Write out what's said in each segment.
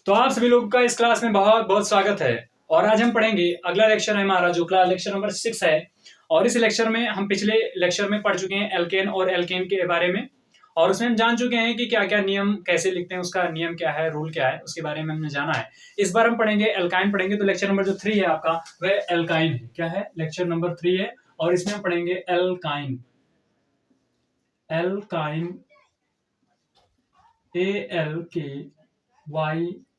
तो आप सभी लोगों का इस क्लास में बहुत बहुत स्वागत है। और आज हम पढ़ेंगे, अगला लेक्चर है हमारा जो क्लास लेक्चर नंबर 6 है। और इस लेक्चर में हम पिछले लेक्चर में पढ़ चुके हैं एल्केन और एल्केन के बारे में, और उसमें हम जान चुके हैं कि क्या क्या नियम कैसे लिखते हैं, उसका नियम क्या है, रूल क्या है, उसके बारे में हमने जाना है। इस बार हम पढ़ेंगे एल्काइन पढ़ेंगे। तो लेक्चर नंबर जो 3 है आपका वह एल्काइन है। क्या है? लेक्चर नंबर 3 है और इसमें हम पढ़ेंगे एल्काइन। एल्काइन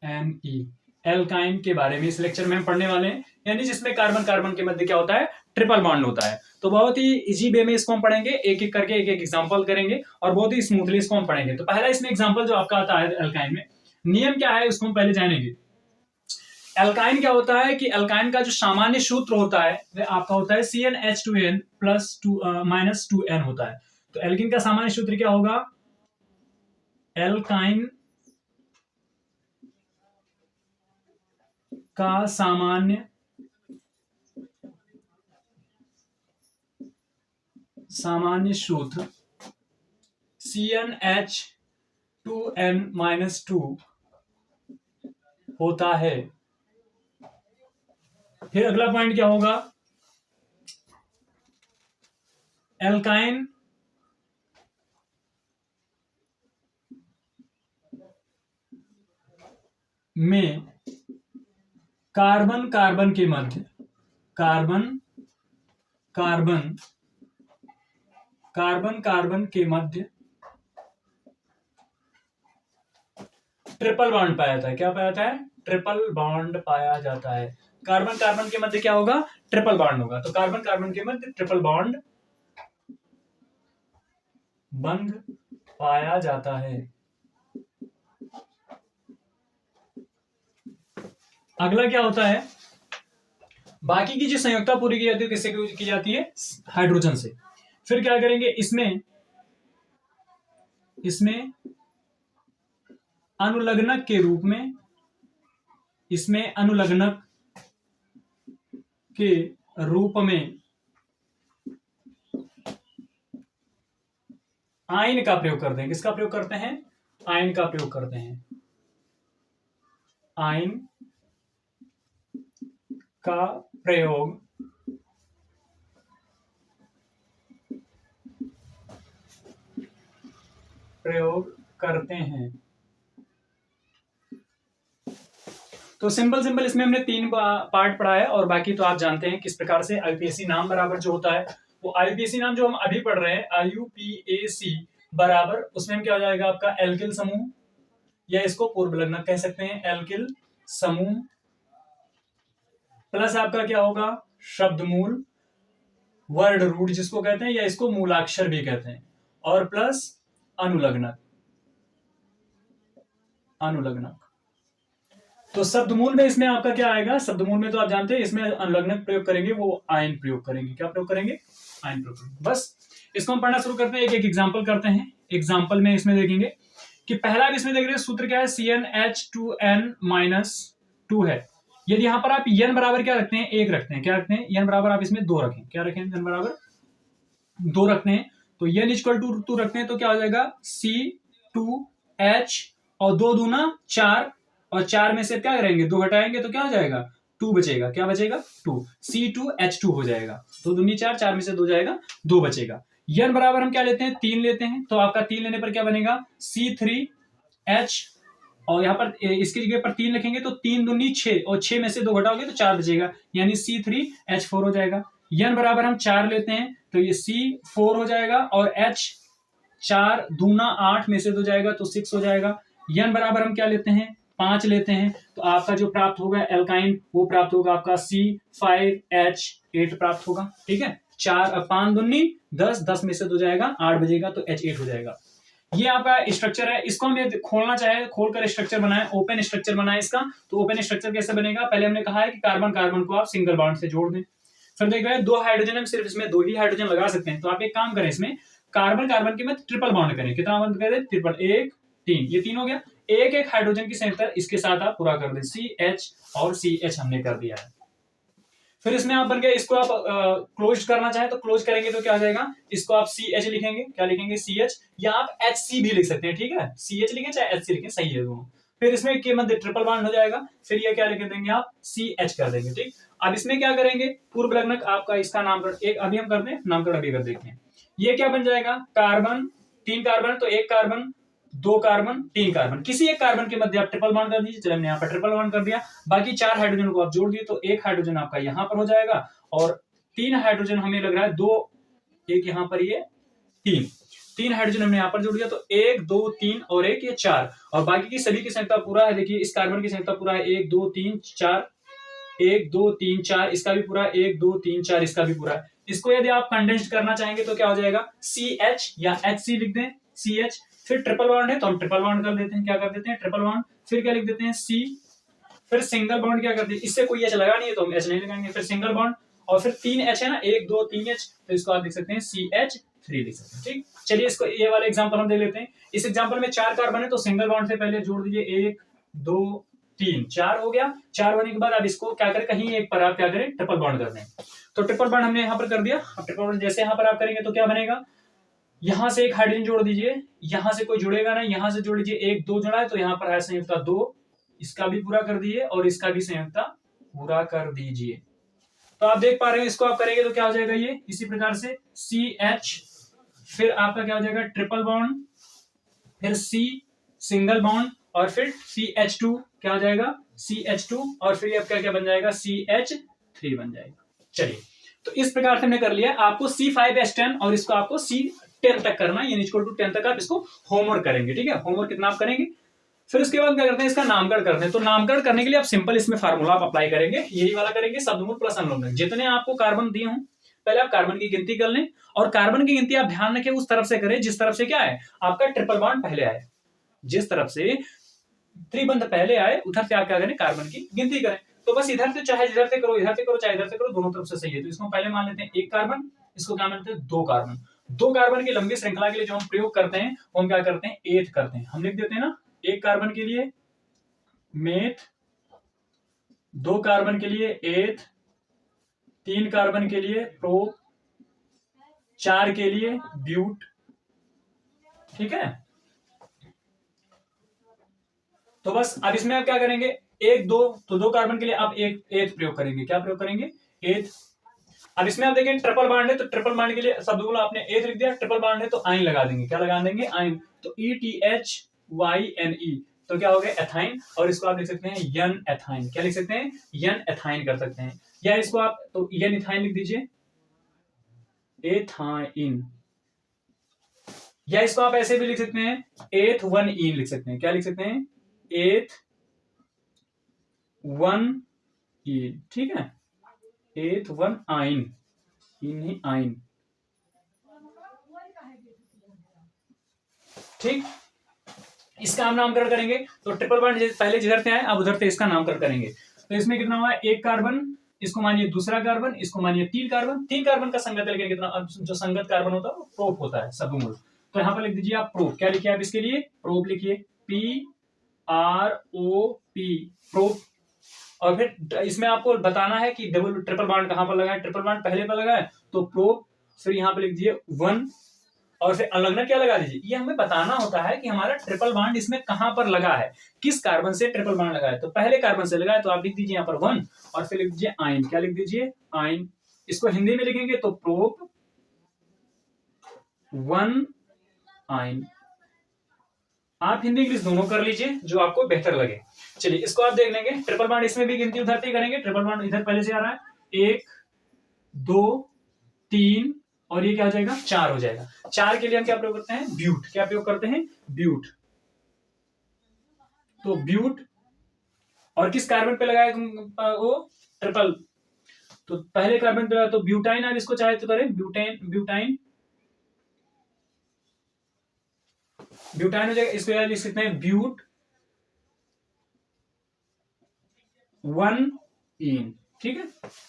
ALKYNE एल्काइन के बारे में इस लेक्चर में हम पढ़ने वाले हैं, यानी जिसमें कार्बन कार्बन के मध्य क्या होता है, ट्रिपल बॉन्ड होता है। तो बहुत ही इजी वे में इसको हम पढ़ेंगे, एक एक करके एक एक एग्जांपल करेंगे और बहुत ही स्मूथली इसको हम पढ़ेंगे। तो पहला इसमें एग्जांपल जो आपका आता है एल्काइन में, नियम क्या है उसको हम पहले जानेंगे। एल्काइन क्या होता है कि एल्काइन का जो सामान्य सूत्र होता है वह आपका होता है CnH2n प्लस -2n होता है। तो एल्किन का सामान्य सूत्र क्या होगा? एल्काइन का सामान्य सूत्र CnH2n-2 होता है। फिर अगला पॉइंट क्या होगा? एल्काइन में कार्बन कार्बन के मध्य ट्रिपल बॉन्ड पाया जाता है। क्या पाया जाता है? ट्रिपल बॉन्ड पाया जाता है। कार्बन कार्बन के मध्य क्या होगा? ट्रिपल बॉन्ड होगा। तो कार्बन कार्बन के मध्य ट्रिपल बॉन्ड पाया जाता है। अगला क्या होता है? बाकी की जो संयुक्ता पूरी की जाती है किससे की जाती है? हाइड्रोजन से। फिर क्या करेंगे? इसमें अनुलग्नक के रूप में आयन का प्रयोग करते हैं। किसका प्रयोग करते हैं? आयन का प्रयोग करते हैं। आयन का प्रयोग करते हैं। तो सिंपल इसमें हमने 3 पार्ट पढ़ा है और बाकी तो आप जानते हैं किस प्रकार से आईयूपीएसी नाम बराबर जो होता है वो आईयूपीएसी नाम जो हम अभी पढ़ रहे हैं आईयूपीएसी बराबर, उसमें हम क्या हो जाएगा आपका एल्किल समूह, या इसको पूर्व लग्नक कह सकते हैं, एल्किल समूह प्लस आपका क्या होगा? शब्दमूल, वर्ड रूट जिसको कहते हैं, या इसको मूलाक्षर भी कहते हैं, और प्लस अनुलग्नक। तो शब्दमूल में इसमें आपका क्या आएगा? शब्दमूल में तो आप जानते हैं इसमें अनुलग्नक प्रयोग करेंगे, वो आयन प्रयोग करेंगे। क्या प्रयोग करेंगे? आयन प्रयोग करेंगे। बस इसको हम पढ़ना शुरू करते हैं, एक एक एग्जांपल करते हैं। एग्जांपल में इसमें देखेंगे कि पहला इसमें देख रहे हैं सूत्र क्या है? CnH2n-2 है। यदि यहां पर आप n बराबर क्या रखते हैं? 1 रखते हैं। क्या रखते हैं? n बराबर आप इसमें 2 रखें। क्या रखें? n बराबर 2 रखते हैं। तो n इक्वल टू 2 रखते हैं तो क्या हो जाएगा? C2H और 2 दूना 4, और 4 में से क्या करेंगे? 2 घटाएंगे तो क्या हो जाएगा? 2 बचेगा। क्या बचेगा? 2। C2H2 हो जाएगा। 2 दूनी 4, 4 में से 2 जाएगा, 2 बचेगा। n बराबर हम क्या लेते हैं? 3 लेते हैं। तो आपका 3 लेने पर क्या बनेगा? C3H, और यहाँ पर इसकी जगह पर 3 लिखेंगे तो 3 दूनी 6, और 6 में से 2 घटाओगे तो 4 बचेगा, यानी C3H4 हो जाएगा। n बराबर हम 4 लेते हैं तो ये C4 हो जाएगा, और H 4 दूना 8 में से 2 जाएगा तो 6 हो जाएगा। n बराबर हम क्या लेते हैं? 5 लेते हैं। तो आपका जो प्राप्त होगा एल्काइन वो प्राप्त होगा आपका C5H8 प्राप्त होगा। ठीक है, 5 दूनी 10, 10 में से 2 जाएगा, 8 बजेगा तो H8 हो जाएगा। ये आपका स्ट्रक्चर है। इसको हम खोलना चाहे खोलकर स्ट्रक्चर बनाए, ओपन स्ट्रक्चर बनाए इसका। तो ओपन स्ट्रक्चर कैसे बनेगा? पहले हमने कहा है कि कार्बन कार्बन को आप सिंगल बॉन्ड से जोड़ दें। फिर देख रहे हैं 2 हाइड्रोजन, हम सिर्फ इसमें 2 ही हाइड्रोजन लगा सकते हैं। तो आप एक काम करें, इसमें कार्बन कार्बन के मध्य ट्रिपल बॉन्ड करें। कितना बॉन्ड करें? ट्रिपल, 1 3, ये 3 हो गया। एक एक हाइड्रोजन की संयुक्ता इसके साथ आप पूरा कर दें। CH और CH हमने कर दिया है। फिर इसमें आप बन गया, इसको आप क्लोज करना चाहे तो क्लोज करेंगे तो क्या हो जाएगा? इसको आप CH लिखेंगे। क्या लिखेंगे? CH, या आप HC भी लिख सकते हैं। ठीक है, CH लिखें चाहे HC लिखें, सही है दोनों। फिर इसमें के मध्य ट्रिपल बॉन्ड हो जाएगा, फिर ये क्या लिख देंगे आप CH कर देंगे। ठीक, अब इसमें क्या करेंगे, पूर्व लग्नक आपका इसका नामकरण एक अभी हम करते हैं, नामकरण अभी कर देखते हैं। ये क्या बन जाएगा, कार्बन, 3 कार्बन तो 1 कार्बन 2 कार्बन 3 कार्बन, किसी एक कार्बन के मध्य आप ट्रिपल बॉन्ड कर दीजिए। चलिए हमने यहाँ पर ट्रिपल बॉन्ड कर दिया, बाकी 4 हाइड्रोजन को आप जोड़ दिए तो 1 हाइड्रोजन आपका यहाँ पर हो जाएगा और 3 हाइड्रोजन हमें लग रहा है 2, एक यहाँ पर ये 3 हाइड्रोजन हमने यहाँ पर जोड़ दिया तो 1 2 3 और 1 ये 4, और बाकी की सभी की संख्या पूरा है। देखिए इस कार्बन की संख्या पूरा है 1 2 3 4, 1 2 3 4 इसका भी पूरा, 1 2 3 4 इसका भी पूरा है। इसको यदि आप कंडेंस्ड करना चाहेंगे तो क्या हो जाएगा, CH या HC लिख दें, CH, फिर ट्रिपल बॉन्ड है तो हम ट्रिपल बॉन्ड कर देते हैं, क्या कर देते हैं ट्रिपल बॉन्ड, फिर क्या लिख देते हैं C, फिर सिंगल बॉन्ड क्या करते हैं, इससे कोई H लगा नहीं है तो हम H नहीं लगाएंगे, फिर सिंगल बॉन्ड और फिर 3 H है ना, 1 2 3 H, तो इसको आप लिख सकते हैं CH3 लिख सकते हैं। ठीक, चलिए इसको ये वाला एग्जांपल हम देख लेते हैं। इस एग्जांपल में 4 कार्बन है तो सिंगल बॉन्ड से पहले जोड़ दीजिए 1 2 3 4 हो गया। 4 होने के बाद अब इसको क्या करें, कहीं एक पर आप क्या करें ट्रिपल बॉन्ड कर दें, तो ट्रिपल बॉन्ड हमने यहाँ पर कर दिया। अब ट्रिपल बॉन्ड जैसे यहाँ पर आप करेंगे तो क्या बनेगा, यहां से एक हाइड्रोजन जोड़ दीजिए, यहां से कोई जुड़ेगा ना, यहां से जोड़ दीजिए 1 2 जुड़ा है तो यहाँ पर है संयुक्ता 2, इसका भी पूरा कर दीजिए और इसका भी संयुक्ता पूरा कर दीजिए। तो आप देख पा रहे हैं इसको आप करेंगे तो क्या हो जाएगा, ये इसी प्रकार से CH, फिर आपका क्या हो जाएगा ट्रिपल बॉन्ड, फिर C सिंगल बॉन्ड और फिर CH2 क्या हो जाएगा CH2, और फिर आपका क्या बन जाएगा CH3 बन जाएगा। चलिए तो इस प्रकार से हमने कर लिया। आपको C5H10 और इसको आपको C10 तक करना है, यानी इक्वल टू 10 तक आप इसको होमवर्क करेंगे। ठीक है, होमवर्क कितना आप करेंगे, फिर उसके बाद क्या करते हैं इसका नामकरण करते हैं। तो नामकरण करने के लिए आप सिंपल इसमें फार्मूला आप अप्लाई करेंगे, यही वाला करेंगे, शब्दमूल प्लस अनुलग्नक। जितने आपको कार्बन दिए हों पहले आप कार्बन की गिनती कर लें, और कार्बन की गिनती आप ध्यान रखें उस तरफ से करें जिस तरफ से क्या है आपका ट्रिपल बॉन्ड पहले आए, जिस तरफ से त्रिबंध पहले आए उधर से आप क्या करें कार्बन की गिनती करें। तो बस इधर से चाहे इधर से करो, इधर से करो चाहे इधर से करो, दोनों तरफ से सही है। तो इसको पहले मान लेते हैं 1 कार्बन, इसको क्या मानते हैं 2 कार्बन। 2 कार्बन की लंबी श्रृंखला के लिए जो हम प्रयोग करते हैं वो हम क्या करते हैं एथ करते हैं, हम लिख देते हैं ना 1 कार्बन के लिए मेथ, 2 कार्बन के लिए एथ, 3 कार्बन के लिए प्रोप, 4 के लिए ब्यूट। ठीक है, तो बस अब इसमें आप क्या करेंगे 1 2, तो 2 कार्बन के लिए आप एक एथ प्रयोग करेंगे, क्या प्रयोग करेंगे एथ। अब इसमें आप देखें ट्रिपल बॉन्ड है तो ट्रिपल बॉन्ड के लिए शब्द आपने एथ लिख दिया, ट्रिपल बॉन्ड है तो आइन लगा देंगे, क्या लगा देंगे आइन, तो ETHYNE, तो क्या हो गया एथाइन, और इसको आप लिख सकते हैं यन एथाइन, क्या लिख सकते हैं यन एथाइन कर सकते हैं, या इसको आप तो यन इथाइन लिख दीजिए एथाइन, या इसको आप ऐसे भी लिख सकते हैं एथ 1 इन लिख सकते हैं, क्या लिख सकते हैं एथ 1 इन। ठीक है, एथ 1 आइन, इन ही आइन। ठीक, इसका हम नामकरण करेंगे तो ट्रिपल बॉन्ड पहले जिधर से आए अब उधर से इसका नामकरण करेंगे। तो इसमें कितना हुआ 1 कार्बन, इसको मानिए दूसरा कार्बन, इसको मानिए 3 कार्बन, 3 कार्बन का संगत है लेकिन कितना, जो संगत कार्बन होता है वो प्रोप होता है शब्दमूल। तो यहाँ पर लिख दीजिए आप प्रोप, क्या लिखिए आप इसके लिए प्रोप लिखिए PROP प्रोप, और फिर इसमें आपको बताना है कि डबल ट्रिपल बॉन्ड कहां पर लगा है, ट्रिपल बॉन्ड पहले पर लगा है तो प्रोप, फिर यहाँ पे लिख दीजिए 1 और फिर अलग्नक क्या लगा दीजिए। ये हमें बताना होता है कि हमारा ट्रिपल बॉन्ड इसमें कहां पर लगा है, किस कार्बन से ट्रिपल बॉन्ड लगा है, तो पहले कार्बन से लगा है तो आप लिख दीजिए यहाँ पर 1 और फिर लिख दीजिए आइन, क्या लिख दीजिए आइन। इसको हिंदी में लिखेंगे तो प्रोप 1 आइन। आप हिंदी इंग्लिश दोनों कर लीजिए जो आपको बेहतर लगे। चलिए इसको आप देख लेंगे, ट्रिपल बॉन्ड इसमें भी गिनती उधर से करेंगे, ट्रिपल बॉन्ड इधर पहले से आ रहा है 1 2 3 और ये क्या हो जाएगा 4 हो जाएगा। 4 के लिए हम क्या प्रयोग करते हैं ब्यूट, क्या प्रयोग करते हैं ब्यूट, तो ब्यूट, और किस कार्बन पे लगाया वो ट्रिपल, तो पहले कार्बन पे तो ब्यूटाइन, आप इसको चाहे तो करें ब्यूटेन ब्यूटाइन, ब्यूटाइन हो जाएगा, इसको लिख सकते हैं ब्यूट 1 इन। ठीक है,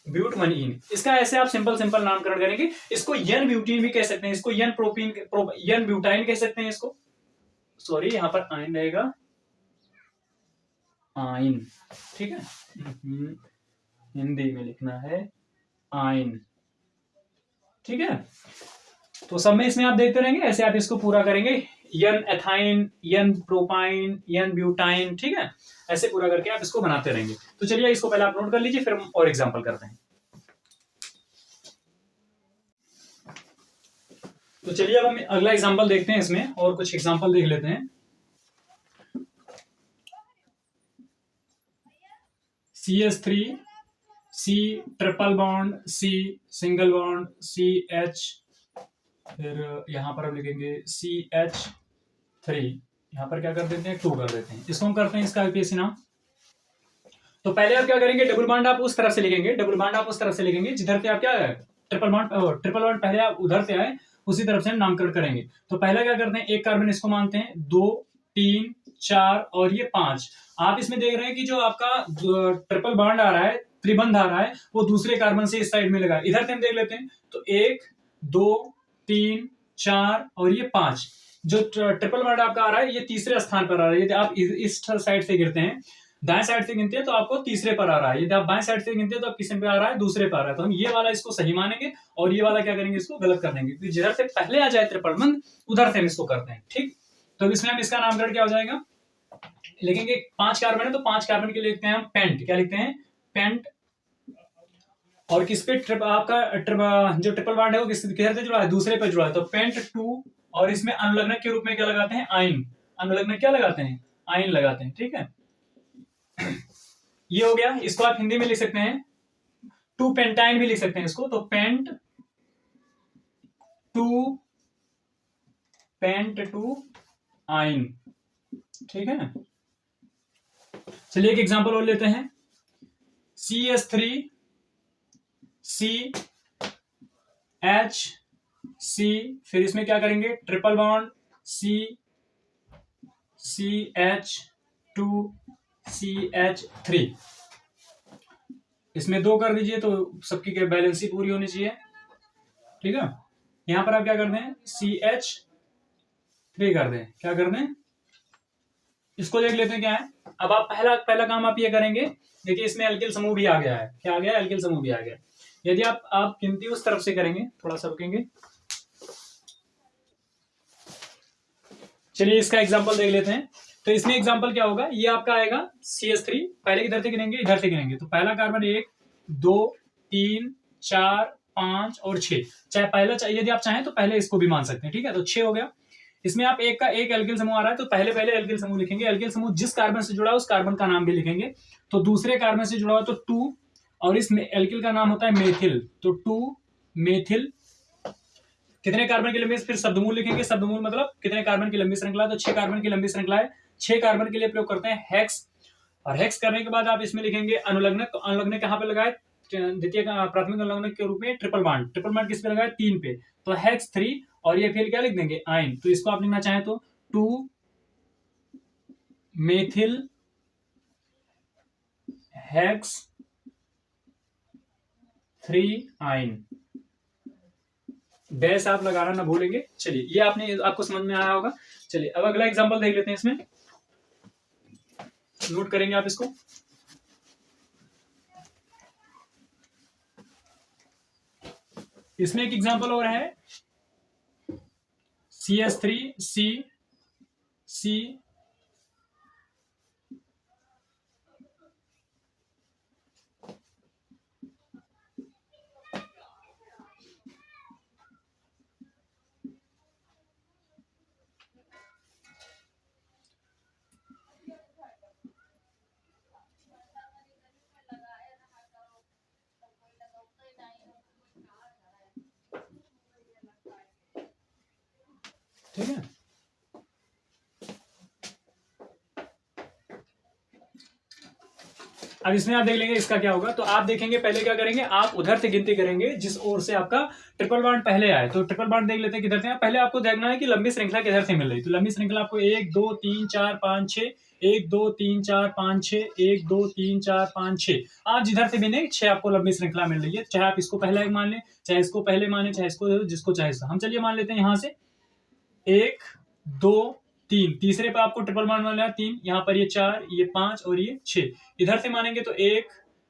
ब्यूट 1 इन, इसका ऐसे आप सिंपल सिंपल नामकरण करेंगे। इसको यन ब्यूटीन भी कह सकते हैं, इसको यन प्रोपीन यन ब्यूटाइन कह सकते हैं इसको, सॉरी यहां पर आइन रहेगा आइन। ठीक है, हिंदी में लिखना है आइन। ठीक है, तो सब में इसमें आप देखते रहेंगे, ऐसे आप इसको पूरा करेंगे, n ethyne, n propyne, n butyne, ठीक है, ऐसे पूरा करके आप इसको बनाते रहेंगे। तो चलिए इसको पहले आप नोट कर लीजिए, फिर हम और एग्जांपल करते हैं। तो चलिए अब हम अगला एग्जांपल देखते हैं इसमें, और कुछ एग्जांपल देख लेते हैं। CH3 C triple bond, C single bond, CH, फिर यहां पर हम लिखेंगे CH3, यहां पर क्या कर देते हैं 2 कर देते हैं, इसको हम करते हैं इसका आईपीएसी नाम। तो पहले आप क्या करेंगे, डबल बॉन्ड आप उस तरफ से लिखेंगे, डबल बॉन्ड आप उस तरफ से लिखेंगे जिधर से आप क्या है ट्रिपल बॉन्ड पहले आप उधर से आए उसी तरफ से हम नामकरण करेंगे। तो पहले क्या करते हैं, एक कार्बन इसको मानते हैं, 2 3 4 और ये 5। आप इसमें देख रहे हैं कि जो आपका ट्रिपल बॉन्ड आ रहा है, त्रिबंध आ रहा है, वो दूसरे कार्बन से इस साइड में लगा है। इधर से हम देख लेते हैं, तो 1 2 3 4 और ये 5। जो ट्रिपल बॉन्ड आपका आ रहा है ये तीसरे स्थान पर आ रहा है। यदि आप इस साइड से गिरते हैं, दाएं साइड से गिनते हैं तो आपको तीसरे पर आ रहा है, यदि आप बाएं साइड से गिनते हैं तो आप किस पे आ रहा है, दूसरे पर आ रहा है। तो हम ये वाला इसको सही मानेंगे और ये वाला क्या करेंगे, इसको गलत कर देंगे, क्योंकि जिधर से पहले आ जाए ट्रिपल बंद उधर से हम इसको करते हैं, ठीक। तो इसमें हम इसका नामकरण क्या हो जाएगा, लिखेंगे 5 कार्बन है तो 5 कार्बन के लिए लिखते हैं हम पेंट, क्या लिखते हैं पेंट। और किस पे आपका जो ट्रिपल बॉन्ड है वो किधर से जुड़ा है, दूसरे पे जुड़ा है, तो पेंट 2। और इसमें अनुलग्नक के रूप में क्या लगाते हैं, आइन, अनुलग्नक क्या लगाते हैं, आइन लगाते हैं, ठीक है। ये हो गया, इसको आप हिंदी में लिख सकते हैं 2 पेंटाइन भी लिख सकते हैं इसको, तो पेंट 2 आइन, ठीक है। चलिए एक एग्जांपल और लेते हैं, CH3 C H C, फिर इसमें क्या करेंगे ट्रिपल बॉन्ड CH2 CH3, इसमें 2 कर दीजिए तो सबकी बैलेंसी पूरी होनी चाहिए, ठीक है। यहां पर आप क्या कर दें, CH3 कर दें, क्या कर दें, इसको देख लेते हैं क्या है। अब आप पहला काम आप ये करेंगे, देखिए इसमें एल्किल समूह भी आ गया है, क्या आ गया, एल्किल समूह भी आ गया। यदि आप गिनती उस तरफ से करेंगे, थोड़ा सा रुकेंगे, चलिए इसका एग्जांपल देख लेते हैं। तो इसमें एग्जांपल क्या होगा, ये आपका आएगा CH3, पहले किधर से गिनेंगे, इधर से गिनेंगे, तो पहला कार्बन 1 2 3 4 5 और 6, चाहे पहला चाहिए, यदि आप चाहें तो पहले इसको भी मान सकते हैं, ठीक है। तो 6 हो गया। इसमें आप एक का एक एल्किल समूह आ रहा है तो पहले एल्किल समूह लिखेंगे, एल्किल समूह जिस कार्बन से जुड़ा है उस कार्बन का नाम भी लिखेंगे। तो दूसरे कार्बन से जुड़ा हो तो 2, और इस एल्किल का नाम होता है मेथिल, तो 2 मेथिल। कितने कार्बन की लंबी, फिर शब्दमूल लिखेंगे, शब्दमूल मतलब कितने कार्बन की लंबी श्रृंखला, तो 6 कार्बन की लंबी श्रृंखला है, 6 कार्बन के लिए प्रयोग करते हैं हेक्स। और हेक्स करने के बाद आप इसमें लिखेंगे अनुलग्नक, तो अनुलग्नक कहां पे लगाए, द्वितीय प्राथमिक अनुलग्नक के रूप में ट्रिपल बॉन्ड, ट्रिपल बॉन्ड किस पे लगाए, 3 पे, तो हेक्स 3। और ये फिर क्या लिख देंगे, आइन, तो इसको आप लिखना चाहें तो 2 मेथिल हेक्स 3 आइन, डैश आप लगाना ना भूलेंगे। चलिए ये आपको समझ में आया होगा। चलिए अब अगला एग्जांपल देख लेते हैं, इसमें नोट करेंगे आप इसको। इसमें एक एग्जांपल और है, CH3 C ठीक है। अब इसमें आप देख लेंगे इसका क्या होगा, तो आप देखेंगे पहले क्या करेंगे, आप उधर से गिनती करेंगे जिस ओर से आपका ट्रिपल बॉन्ड पहले आए, तो ट्रिपल बॉन्ड देख लेते हैं किधर से। पहले आपको देखना है कि लंबी श्रृंखला किधर से मिल रही, तो लंबी श्रृंखला आपको 1 2 3 4 5 6, 1 2 3 4 5 6, 1 2 3 4 5 6, आप जिधर से भी 6 आपको लंबी श्रृंखला मिल रही है, चाहे आप इसको पहले मान लें, चाहे इसको पहले माने, चाहे इसको जिसको चाहे। हम चलिए मान लेते हैं यहां से 1 2 3, तीसरे पे आपको ट्रिपल बॉन्ड मिला 3, यहाँ पर ये 4 ये 5 और ये 6, इधर से मानेंगे तो 1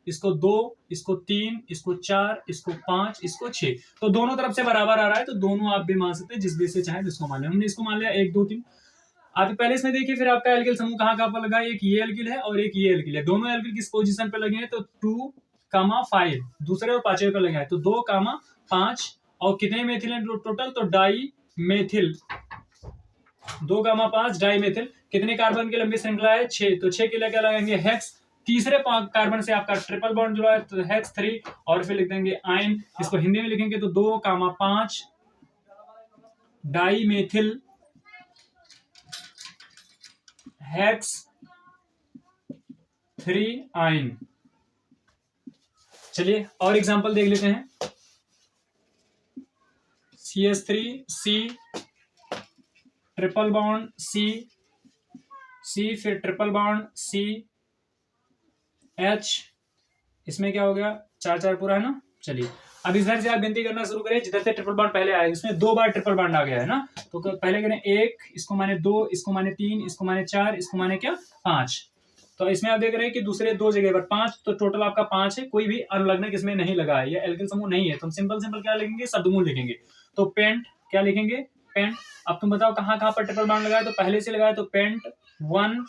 इसको 2, इसको 3, इसको 4, इसको 5, इसको 6। तो दोनों तरफ से बराबर आ रहा है, तो दोनों आप भी मान सकते हैं, जिस भी से चाहे जिसको मान लिया। हमने इसको मान लिया 1 2 3। आप पहले इसमें देखिए, फिर आपका एल्किल समूह कहाँ पर लगा है, एक ये एल्किल है और एक ये एल्किल है। दोनों एल्किल किस पोजीशन पे लगे हैं, तो 2, 5 दूसरे और पांचवें पे लगे हैं। तो 2, 5 और कितने मेथिल हैं टोटल, तो डाई मेथिल। 2, 5 di methyl. कितने कार्बन की लंबी श्रृंखला है, 6। तो 6 के लिए क्या लगाएंगे, हेक्स। तीसरे कार्बन से आपका ट्रिपल बॉन्ड जुड़ा है, तो हेक्स 3 और फिर लिख देंगे आयन। इसको हिंदी में लिखेंगे तो 2, 5 डाई मेथिल हेक्स 3 आयन। चलिए और एग्जांपल देख लेते हैं। CH3C ट्रिपल बॉन्ड C फिर ट्रिपल बॉन्ड CH। इसमें क्या हो गया, 4 पूरा है ना। चलिए अब इधर से आप गिनती करना शुरू करें, जिधर से ट्रिपल बॉन्ड पहले आया, इसमें 2 बार ट्रिपल बॉन्ड आ गया है ना। तो पहले करें 1, इसको माने 2, इसको माने 3, इसको माने 4, इसको माने क्या 5। तो इसमें आप देख रहे हैं कि दूसरे 2 जगह पर 5, तो टोटल आपका 5 है। कोई भी अनुलग्नक इसमें नहीं लगा है, ये एल्किल समूह नहीं है, तो हम सिंपल क्या लिखेंगे, शब्दमूल लिखेंगे। तो पेंट क्या लिखेंगे, पेंट। अब तुम बताओ कहाँ पर ट्रिपल बॉन्ड लगाया, तो पहले से लगाया तो पेंट 1,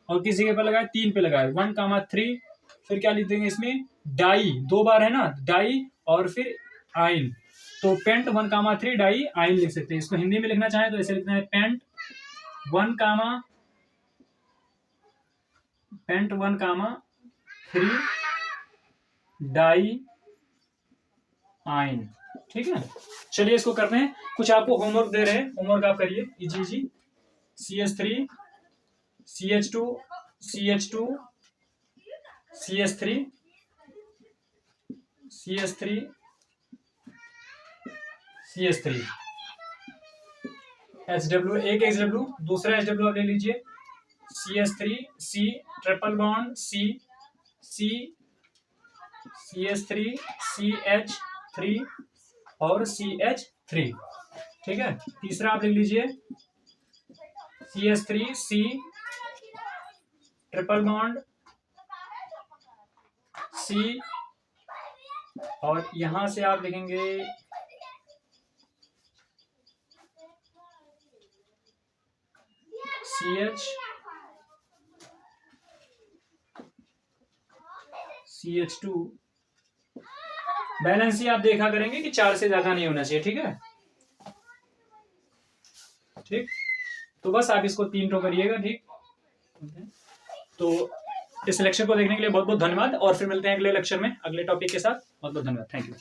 और किस जगह पर लगाया, 3 पे लगाया 1, 3। फिर क्या लिख देंगे इसमें, डाई 2 बार है ना, डाई और फिर आइन। तो पेंट 1, 3 डाई आइन लिख सकते हैं। इसको हिंदी में लिखना चाहे तो ऐसे लिखना है, पेंट 1, 3 डाई आइन। ठीक है, चलिए इसको करते हैं। कुछ आपको होमवर्क दे रहे हैं, होमवर्क आप करिए easy. CH3 CH2 CH2 CH3 CH3 CH3 HW, एक HW, दूसरा HW आप ले लीजिए, CH3 C triple bond CH3 CH3 और CH3। ठीक है, तीसरा आप लिख लीजिए CH3 C triple bond C, और यहां से आप लिखेंगे CH2। बैलेंस ही आप देखा करेंगे कि 4 से ज्यादा नहीं होना चाहिए। ठीक है, ठीक। तो बस आप इसको 3 करिएगा। ठीक, तो इस लेक्चर को देखने के लिए बहुत बहुत धन्यवाद, और फिर मिलते हैं अगले लेक्चर में अगले टॉपिक के साथ। बहुत बहुत धन्यवाद, थैंक यू।